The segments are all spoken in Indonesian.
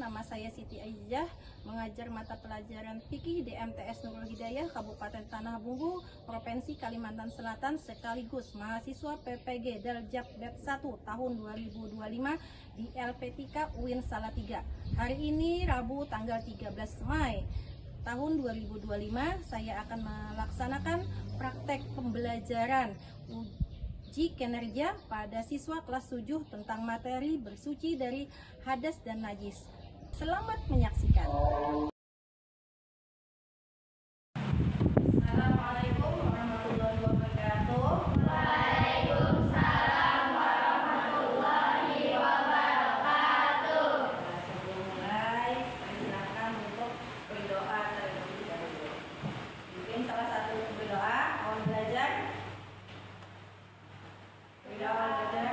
nama saya Siti Aijah, mengajar mata pelajaran fikih di MTS Nurul Hidayah, Kabupaten Tanah Bumbu, Provinsi Kalimantan Selatan, sekaligus mahasiswa PPG Daljab Bet 1 tahun 2025 di LP3 UIN Salatiga. Hari ini Rabu tanggal 13 Mei tahun 2025, saya akan melaksanakan praktek pembelajaran uji kinerja pada siswa kelas 7 tentang materi bersuci dari hadas dan najis. Selamat menyaksikan. Assalamualaikum warahmatullahi wabarakatuh. Waalaikumsalam warahmatullahi wabarakatuh. Sebelum mulai, saya silakan untuk berdoa terlebih dahulu. Mungkin salah satu berdoa, mohon belajar. Berdoa belajar.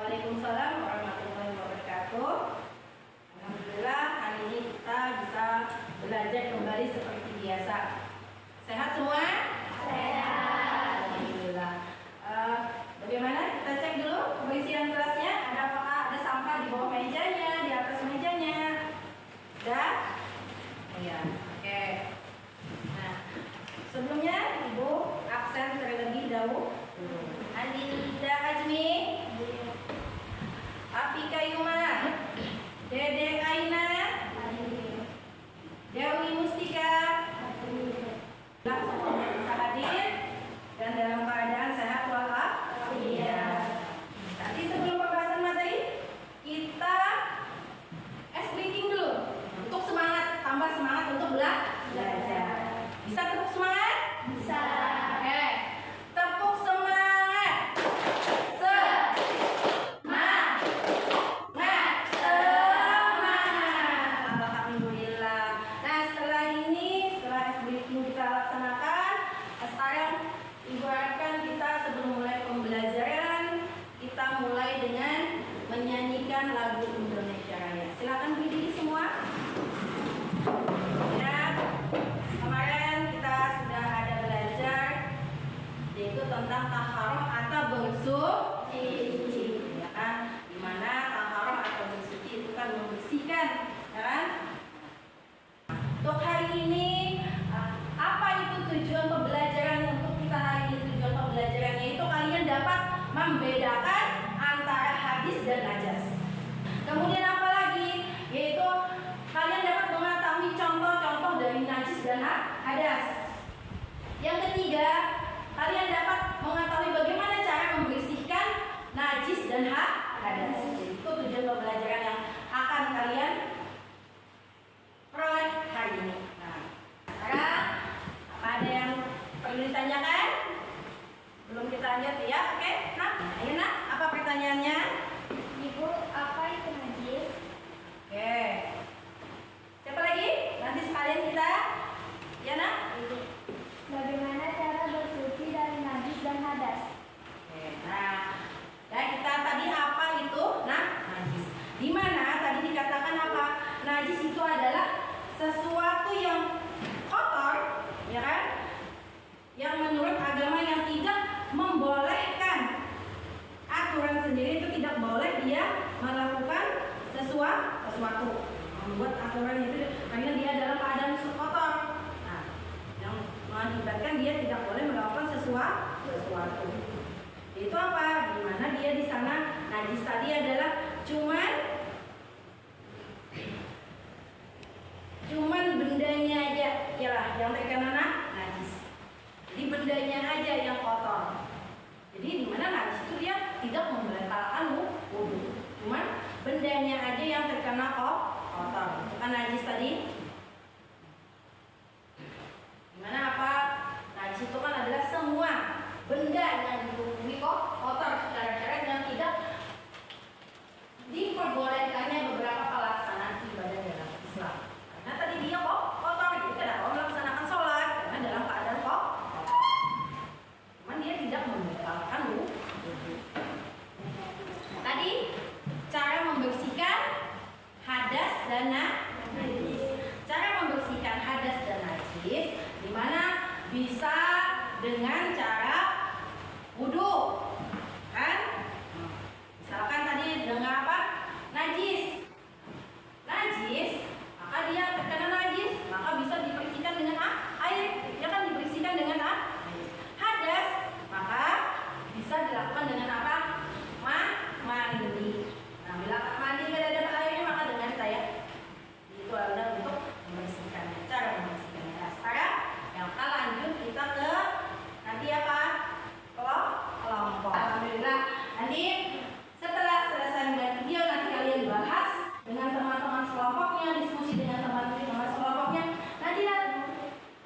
Waalaikumsalam warahmatullahi wabarakatuh. Alhamdulillah, hari ini kita bisa belajar kembali seperti biasa. Sehat semua? Sehat. Alhamdulillah. Bagaimana? Kita cek dulu kebersihan kelasnya. Apakah ada sampah di bawah mejanya, di atas mejanya? Ada? Iya. Oke. Nah, sebelumnya Ibu absen terlebih dahulu. Andinda Ajmi, Apika Yuma, Dede Aina, Dewi Mustika, langsung bisa hadir dan dalam keadaan sehat walafiat. Tadi sebelum pembahasan materi, kita breaking dulu untuk semangat, tambah semangat untuk belajar. Bisa tepuk semangat? Bisa. Oke, tepuk semangat. Alhamdulillah. Nah, setelah ini, setelah breaking kita laksanakan, sekarang Ibu harapkan kita sebelum mulai pembelajaran, kita mulai dengan menyanyikan lagu Indonesia Raya. Silakan berdiri semua. Ya, kemarin kita sudah ada belajar yaitu tentang taharah atau bersuci, ya kan? Dimana taharah atau bersuci itu kan membersihkan, ya kan? Untuk hari ini, apa itu tujuan pembelajaran untuk kita hari ini? Tujuan pembelajarannya itu kalian dapat membedakan antara hadis dan najas. Kemudian apa lagi? Yaitu kalian dapat mengetahui contoh-contoh dari najis dan hadas. Yang ketiga, kalian dapat mengetahui bagaimana cara membersihkan najis dan hadas. Jadi, itu tujuan pembelajaran yang akan kalian peroleh hari ini. Nah, sekarang apa ada yang perlu ditanyakan? Belum kita lanjut ya, oke? Nah, ayo nak, apa pertanyaannya? Ibu, apa itu najis? Oke. Siapa lagi? Nanti sekalian kita, ya nak? Bagaimana cara bersuci dari najis dan hadas? Oke, nah, ya kita tadi apa itu? Nah, najis. Di mana tadi dikatakan apa? sendiri itu tidak boleh dia melakukan sesuatu membuat aturan itu karena dia dalam keadaan kotor. Nah, yang mengakibatkan dia tidak boleh melakukan sesuatu. Itu apa? Dimana dia di sana najis tadi adalah cuman bendanya aja, yalah yang terkena najis. Jadi bendanya aja yang kotor. Jadi dimana najis itu dia tidak membatalkan wudu, cuman bendanya aja yang terkena kotor. Bukan najis tadi. Dimana apa? Najis itu kan adalah semua benda yang dihukumi kotor secara syariat yang tidak diperbolehkannya beberapa pelaksanaan ibadah dalam Islam. Karena tadi dia kotor, jadi tidak mau melaksanakan sholat karena dalam keadaan kotor. Cuman dia tidak membatalkan wudu. Tadi cara membersihkan hadas dan najis. Cara membersihkan hadas dan najis di mana bisa dengan cara wudu, kan? Misalkan tadi dengan apa? Najis, maka dia terkena najis, maka bisa dibersihkan dengan air, ya kan dibersihkan dengan air. Hadas, maka bisa dilakukan dengan apa? Mandi. Nah, bila mandi tidak ada airnya, maka dengan saya itu adalah untuk membersihkannya. Cara membersihkannya. Nah, sekarang yang akan lanjut kita ke nanti apa? Kelompok. Alhamdulillah. Nanti setelah selesai dengan video nanti kalian bahas dengan teman-teman sekelompoknya, diskusi dengan teman-teman sekelompoknya. Nanti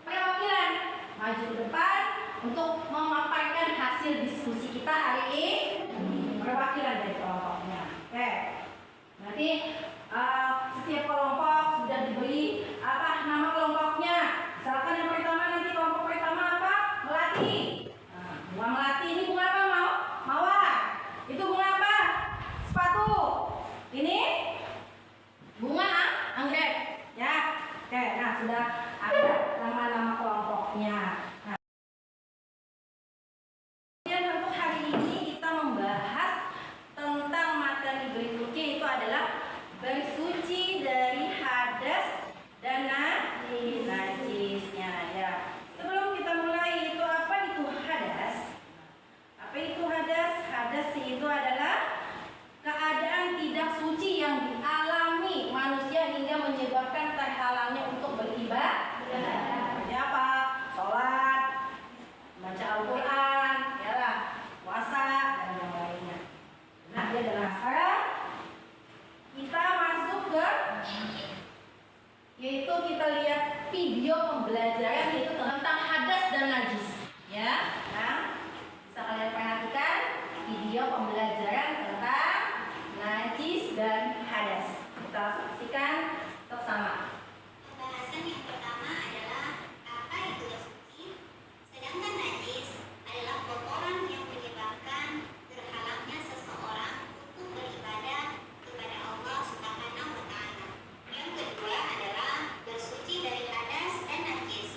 perwakilan maju ke depan untuk memaparkan hasil diskusi kita hari ini. Perwakilan dari kelompoknya. Oke. Nanti setiap kelompok sudah diberi apa nama kelompoknya. Misalkan yang pertama nanti kelompok pertama apa? Melati. Bunga melati ini bunga apa? Mawar. Itu bunga apa? Sepatu. Ini bunga anggrek. Ya. Oke. Nah, sudah ada nama-nama kelompoknya. Nah, untuk hari ini kita membahas tentang materi berikutnya, itu adalah bersuci dari hadas dan najisnya ya. Sebelum kita mulai, itu apa itu hadas? Apa itu hadas? Hadas itu adalah keadaan tidak suci yang dialami manusia hingga menyebabkan terhalangnya untuk beribadah. Seperti apa? Sholat, baca Al-Quran, yalah, puasa dan yang lainnya. Nah, dia adalah sekarang kita masuk ke yaitu kita lihat video pembelajaran yaitu tentang hadas dan najis ya. Nah, bisa kalian perhatikan video pembelajaran tentang najis dan hadas. Kita saksikan bersama. Pembahasan yang pertama adalah apa itu bersuci, sedangkan najis adalah kotoran yang menyebabkan terhalangnya seseorang untuk beribadah kepada Allah Subhanahu wa Ta'ala. Yang kedua adalah bersuci dari hadas dan najis.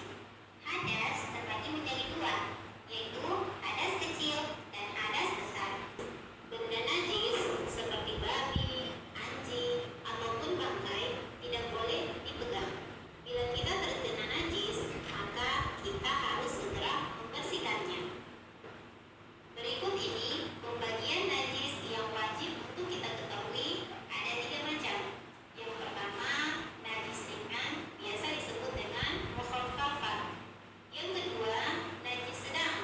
Hadas terbagi menjadi dua, yaitu hadas kecil dan hadas besar. Benda najis seperti babi, anjing, ataupun bangkai tidak boleh dipegang. Bila kita terkena najis, maka kita harus segera membersihkannya. Berikut ini pembagian najis yang wajib untuk kita ketahui. Ada 3 macam. Yang pertama, najis ringan, biasa disebut dengan mukhaffafah. Yang kedua, najis sedang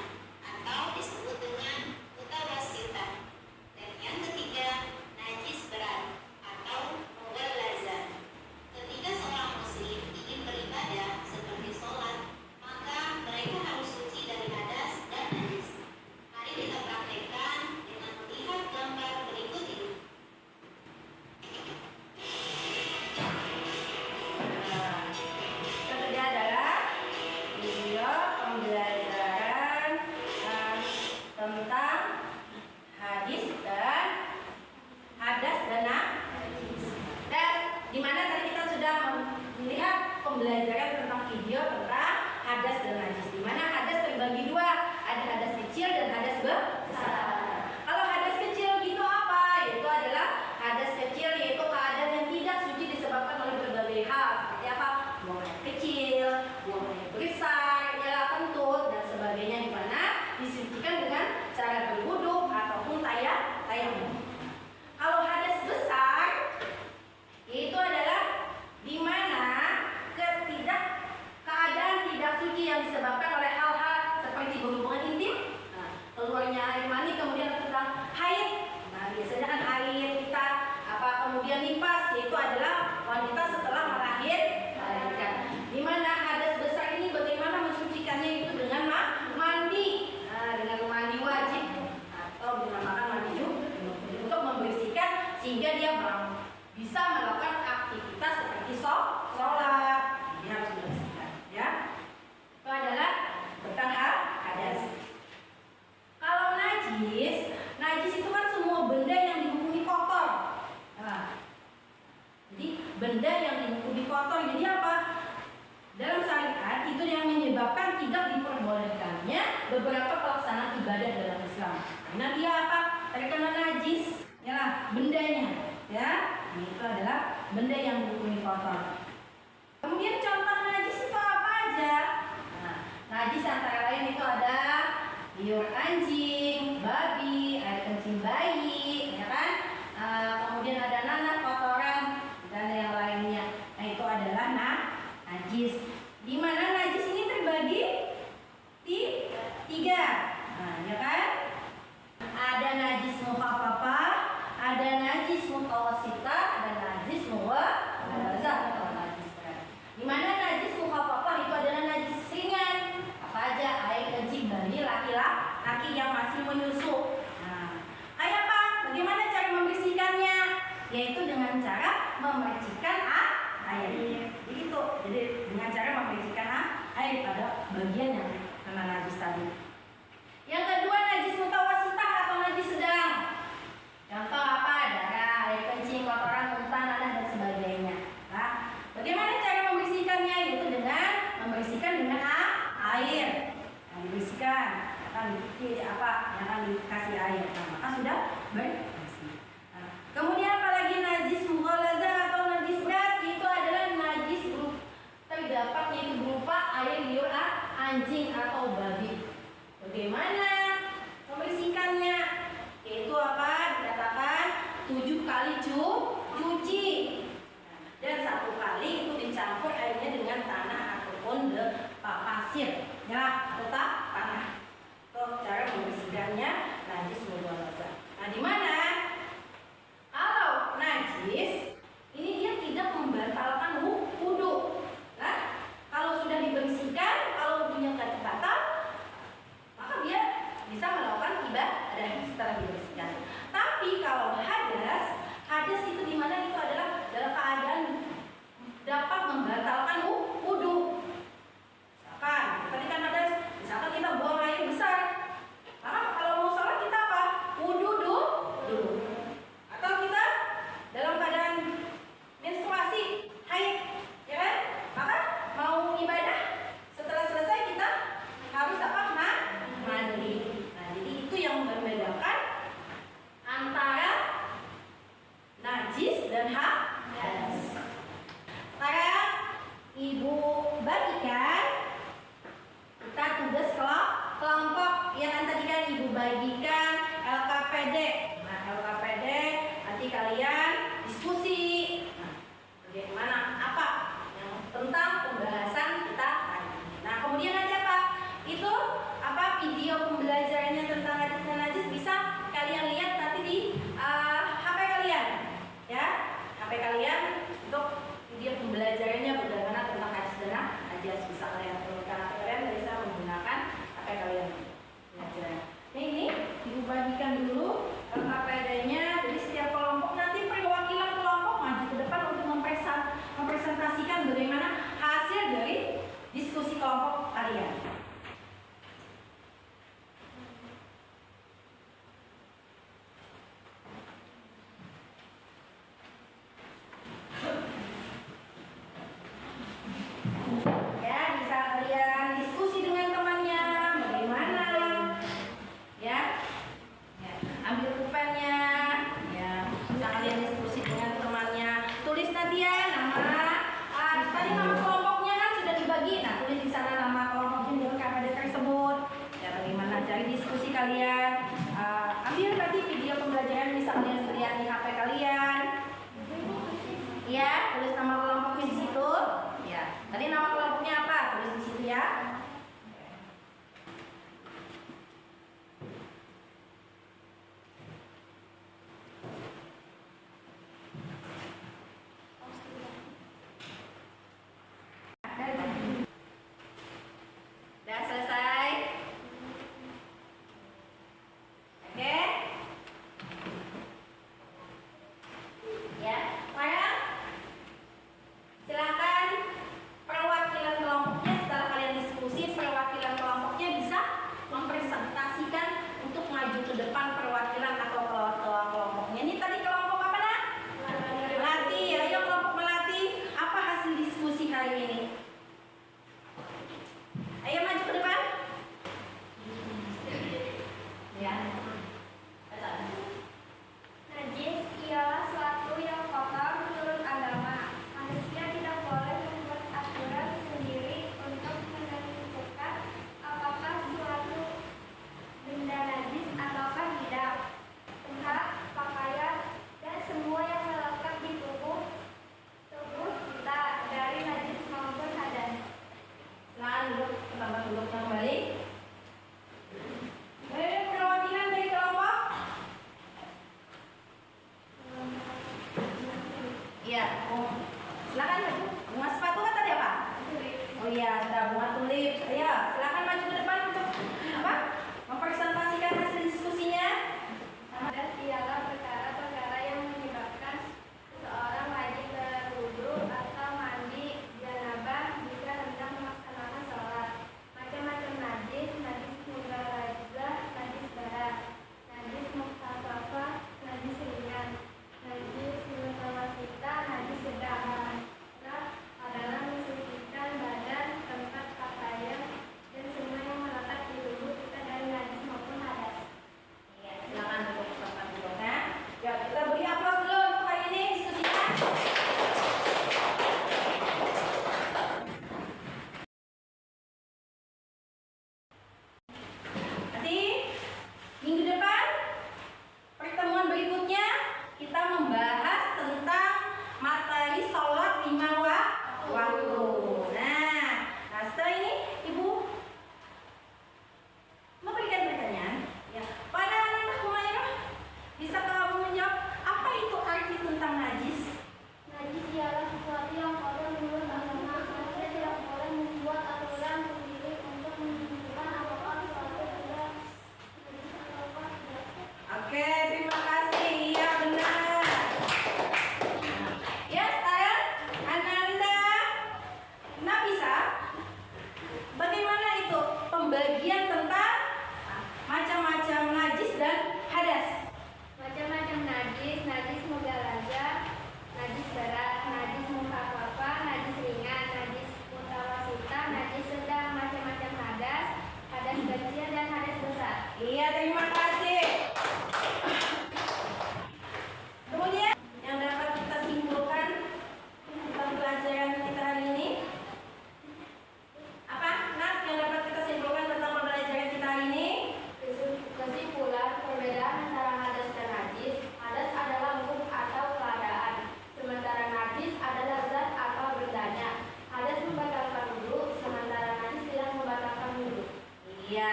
atau disebut dengan mutawassithah. Dan yang ketiga, najis berat atau mughallazah. Ketika seorang muslim ingin beribadah seperti sholat, maka mereka harus suci dari hadas dan najis. Mari kita praktekkan dengan melihat gambar berikut ini. Ketiga adalah video pembelajaran tentang hadas dan najis. Dan di mana tadi kita sudah melihat pembelajaran tentang video tentang hadas dan najis. Di mana hadas terbagi dua, ada hadas kecil dan hadas besar. Kalau hadas kecil gitu apa? beberapa pelaksanaan ibadah dalam Islam. Nah, dia apa? Terkena najis, ya, bendanya, ya. Nah, itu adalah benda yang dihukumi kotor. Kemudian contoh najis itu apa aja? Nah, najis antara lain itu ada liur anjing, babi, air kencing bayi, ya kan? Kemudian ada nanah, kotoran, dan yang lainnya. Nah, itu adalah najis. Di mana najis ini terbagi di 3. Nah, ya kan? Ada najis mukhafafah, ada najis mutawassithah, ada najis mughallazah atau najis berat. Di mana najis mukhafafah itu adalah najis ringan. Apa aja? Air kencing bayi laki-laki yang masih menyusu. Nah, kayak apa? Bagaimana cara membersihkannya? Yaitu dengan cara memercikkan air. Jadi itu. Jadi dengan cara memercikkan air pada bagian yang kena najis tadi. Yang kedua, najis mutawassithah atau najis sedang. Contoh apa? Darah, air kencing, kotoran, muntah, nanah dan sebagainya. Nah, bagaimana cara membersihkannya? Yaitu dengan membersihkan dengan air. Nah, dibersihkan, akan dikasih air. Nah, maka sudah bersih. Nah, kemudian apalagi najis mughallazah atau najis berat, itu adalah najis terdapat yaitu berupa air liur anjing atau babi. Bagaimana membersihkannya? Yaitu apa? Dikatakan 7 kali cuci. Dan 1 kali itu dicampur airnya dengan tanah ataupun pasir, ya, atau tanah. Itu cara membersihkannya najis mughallazah. Nah, di mana kalau najis ini dia tidak membatalkan wudu. Nah, kalau sudah dibersihkan, kalau wudunya batal, maka dia bisa melakukan ibadah setelah dibersihkan. Tapi kalau hadas itu di mana itu adalah dalam keadaan dapat membatalkan wudu. Misalkan hadas, misalkan kita buang air besar, maka kalau mau sholat kita apa? Wudu dulu. Atau kita dalam keadaan menstruasi, haid, ya kan? Maka mau ibadah setelah selesai kita harus apa? Mandi. Nah, jadi itu yang membedakan antara najis dan hadas. Sekarang Ibu bagikan kita tugas kelompok yang kan tadi kan Ibu bagikan LKPD. Nah, LKPD nanti kalian diskusi. Nah, bagaimana apa yang tentang pembahasan kita hari ini. Nah, kemudian nanti apa? Itu apa video pembelajarannya tentang hadis dan najis bisa kalian lihat nanti di HP kalian, ya, HP kalian untuk video pembelajarannya bagaimana tentang hadis dan najis bisa kalian perlukan HP kalian bisa menggunakan HP kalian belajar. Nah, ini Ibu bagikan dulu LKPD-nya. Jadi setiap kelompok nanti perwakilan kelompok maju ke depan untuk mempresentasikan bagaimana hasil dari diskusi kelompok kalian. Ayo maju ke depan.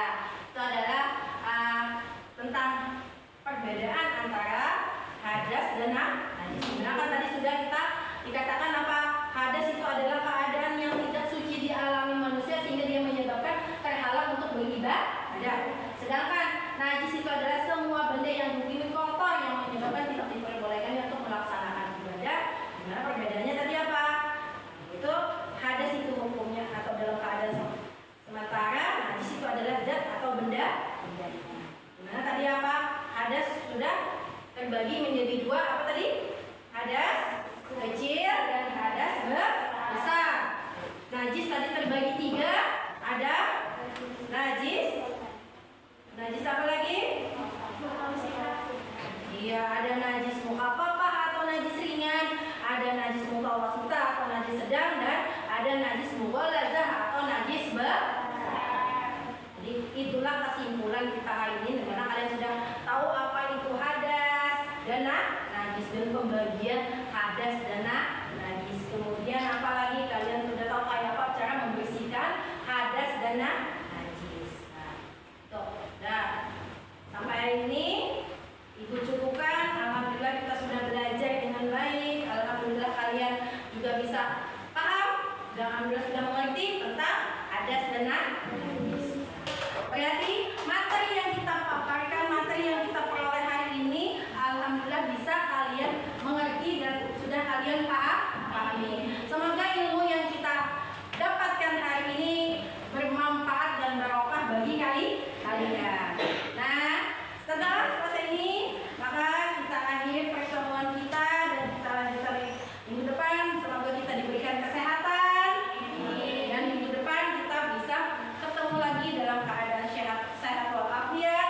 Ya, itu adalah tentang perbedaan antara hadas dan najis. Nah, kan tadi sudah kita dikatakan apa? Hadas itu adalah keadaan yang tidak suci dialami manusia sehingga dia menyebabkan terhalang untuk beribadah. Sedangkan najis itu adalah semua benda yang dihukumi kotor yang menyebabkan tidak diperbolehkan untuk melaksanakan ibadah. Dimana perbedaannya tadi apa? Itu hadas itu hukumnya atau dalam keadaan sementara, najis itu adalah zat atau benda. Dimana tadi apa? Hadas sudah terbagi menjadi dua, apa tadi? Hadas kecil dan hadas besar. Najis tadi terbagi tiga, ada najis apa lagi? Iya, ada najis mukhafafah atau najis ringan, ada najis mutawassithah atau najis sedang, dan ada najis mughalazah atau najis besar. Jadi itulah kesimpulan kita hari ini, dimana kalian sudah tahu apa itu hadas dan najis dan pembagian hadas dan najis. Kemudian apalagi kalian sudah tahu kayak apa cara membersihkan hadas dan najis. Nah, sampai hari ini Ibu cukupkan. Alhamdulillah kita sudah belajar dengan baik. Alhamdulillah kalian juga bisa paham dan alhamdulillah sudah mengerti tentang hadas dan najis. Berarti materi yang kita paparkan, materi yang kita peroleh hari ini, alhamdulillah bisa kalian mengerti dan sudah kalian pahami. Semoga ilmu yang kita dapatkan hari ini bermanfaat dan barokah bagi kalian. Nah, setelah selesai ini, maka kita akhiri pertemuan kita dan kita lanjutkan minggu depan. Semoga kita diberikan kesehatan dan minggu depan kita bisa ketemu lagi dalam keadaan sehat walafiat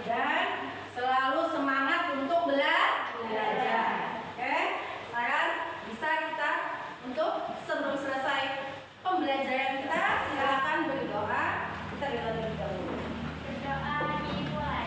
dan selalu semangat untuk belajar. Oke, sekarang bisa kita untuk sebelum selesai pembelajaran kita silakan berdoa. Kita berdoa terlebih dahulu. Berdoa dimulai.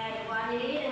Ya, Ibu Andri